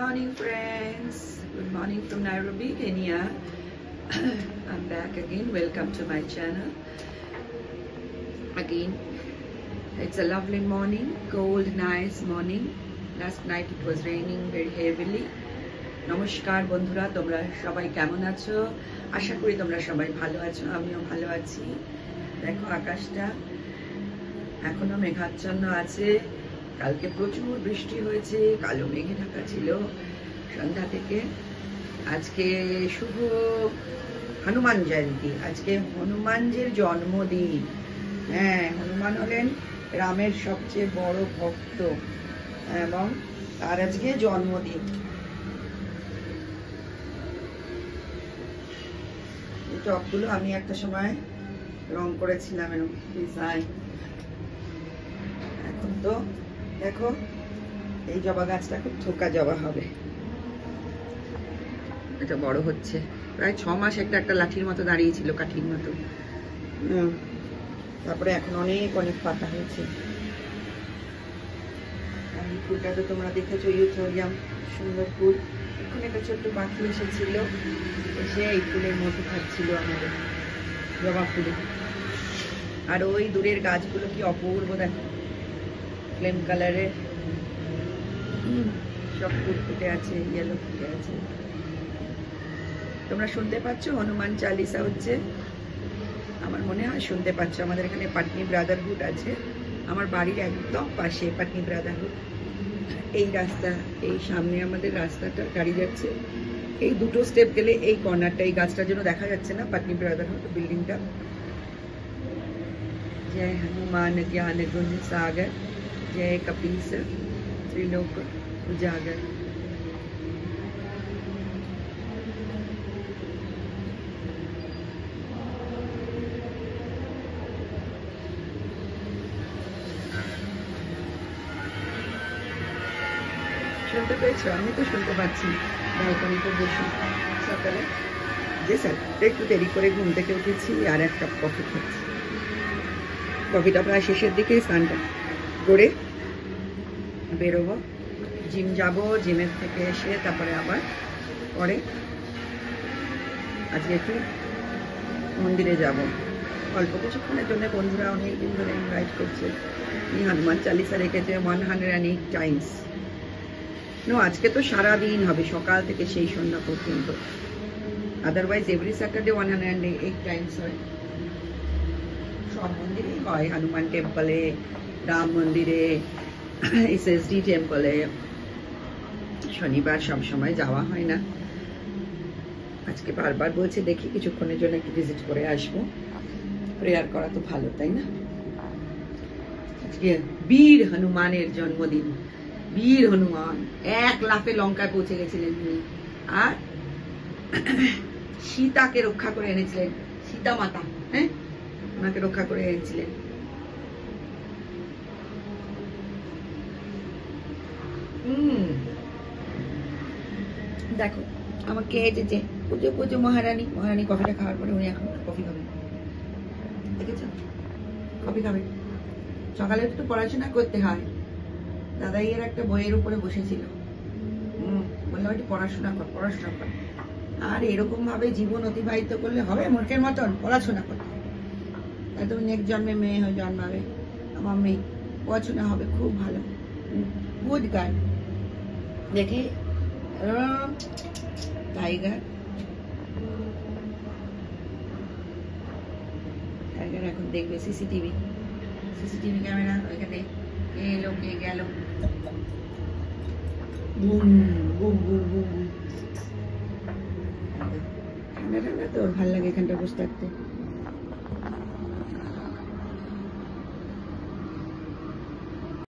morning, friends. Good morning from Nairobi, Kenya. I'm back again. Welcome to my channel. Again, it's a lovely morning, cold, nice morning. Last night it was raining very heavily. নমস্কার বন্ধুরা, তোমরা সবাই কেমন আছো? আশা করি তোমরা সবাই ভালো আছো, আমিও ভালো আছি। দেখো আকাশটা এখনো মেঘাচ্ছন্ন আছে। কালকে প্রচুর বৃষ্টি হয়েছে, কালো মেঘে ঢাকা ছিল সন্ধ্যা থেকে। আজকে শুভ হনুমান জয়ন্তী, আজকে হনুমানজির জন্মদিন। হ্যাঁ, হনুমান হলেন রামের সবচেয়ে বড় ভক্ত এবং তার আজকে জন্মদিন। টপগুলো আমি একটা সময় রং করেছিলাম এরকম ডিজাইন। এখন তো দেখো এই জবা গাছটা খুব থোকা জবা হবে, এটা বড় হচ্ছে। প্রায় 6 মাস একটা লাঠির মতো দাঁড়িয়েছিল, কাঠির মতো। তারপরে এখন অনেক অনেক পাতা হয়েছে। এই ফুলটা তো তোমরা দেখেছো, ইউথোরিয়াম, সুন্দর ফুল। এখন একটা ছোট্ট পাখি এসেছিল, এসে এই ফুলের মতো খাচ্ছিল আমাদের জবা ফুলে। আর ওই দূরের গাছগুলো কি অপূর্ব, দেখো ফ্লেম কালারের সব ফুল ফুটে আছে, ইয়েলো ফুটে আছে। তোমরা শুনতে পাচ্ছ হনুমান চালিসা হচ্ছে, আমার মনে হয় শুনতে পাচ্ছ। আমাদের এখানে পাটনি ব্রাদারহুড আছে, আমার বাড়ির একদম পাশে পাটনি ব্রাদারহুড। এই রাস্তা, এই সামনে আমাদের রাস্তাটা গাড়ি যাচ্ছে, এই দুটো স্টেপ গেলে এই কর্নারটা, এই গাছটার জন্য দেখা যাচ্ছে না পাটনি ব্রাদারহুড বিল্ডিংটা। जय हनुमान ज्ञान गुण सागर, जय कपीस त्रिलोक उजागर। শুনতে পেয়েছো? আমি তো শুনতে পাচ্ছি ব্যালকনিতে বসে। সকালে যে স্যার একটু দেরি করে ঘুম থেকে উঠেছি আর এক কাপ কফি খাচ্ছি। কফিটা প্রায় শেষের দিকে, স্নানটা করে বেরোবো, জিম যাব। জিমের থেকে এসে তারপরে আবার পরে আজকে একটু মন্দিরে যাব অল্প কিছুক্ষণের জন্য। বন্ধুরা অনেকদিন ধরে ইনভাইট করছে। হনুমান চালিসা রেখেছে 108 টাইমস। নো, আজকে তো সারাদিন হবে, সকাল থেকে সেই সন্ধ্যা পর্যন্ত। আদারওয়াইজ এভরি স্যাটারডে 108 টাইমস হয়। সব মন্দিরেই হয়, হনুমান টেম্পলে, রাম মন্দিরে, এসএসডি টেম্পলে। শনিবার সব সময় যাওয়া হয় না। আজকে বারবার বলছে দেখি কিছুক্ষণের জন্য একটু ভিজিট করে আসবো। প্রেয়ার করা তো ভালো, তাই না? আজকে বীর হনুমানের জন্মদিন। বীর হনুমান 1 লাফে লঙ্কায় পৌঁছে গেছিলেন তিনি, আর সীতাকে রক্ষা করে এনেছিলেন। সীতা মাতা, হ্যাঁ, ওনাকে রক্ষা করে এনেছিলেন। দেখো আমাকে এসেছে পুজো পুজো মহারানী। মহারানী কফিটা খাওয়ার পরে উনি এখন কফি খাবেন, দেখেছ? কফি খাবেন। সকালে একটু পড়াশোনা করতে হয়। দাদাইয়ের একটা বইয়ের উপরে বসেছিল, বললাম একটু পড়াশোনা কর, পড়াশোনা কর। আর এরকম ভাবে জীবন অতিবাহিত করলে হবে? মূর্খের মতন পড়াশোনা করতে। একদম নেক্সট জন্মে মেয়ে হয়ে জন্মাবে আমার মেয়ে, পড়াশোনা হবে খুব ভালো। Good girl. দেখি টাইগার, টাইগার এখন দেখবে সিসিটিভি ক্যামেরা। ওইখানে এলো, কে গেল, boom boom boom boom boom. ঠান্ডা ঠান্ডা তো ভাল লাগে এখানটা বসে থাকতে।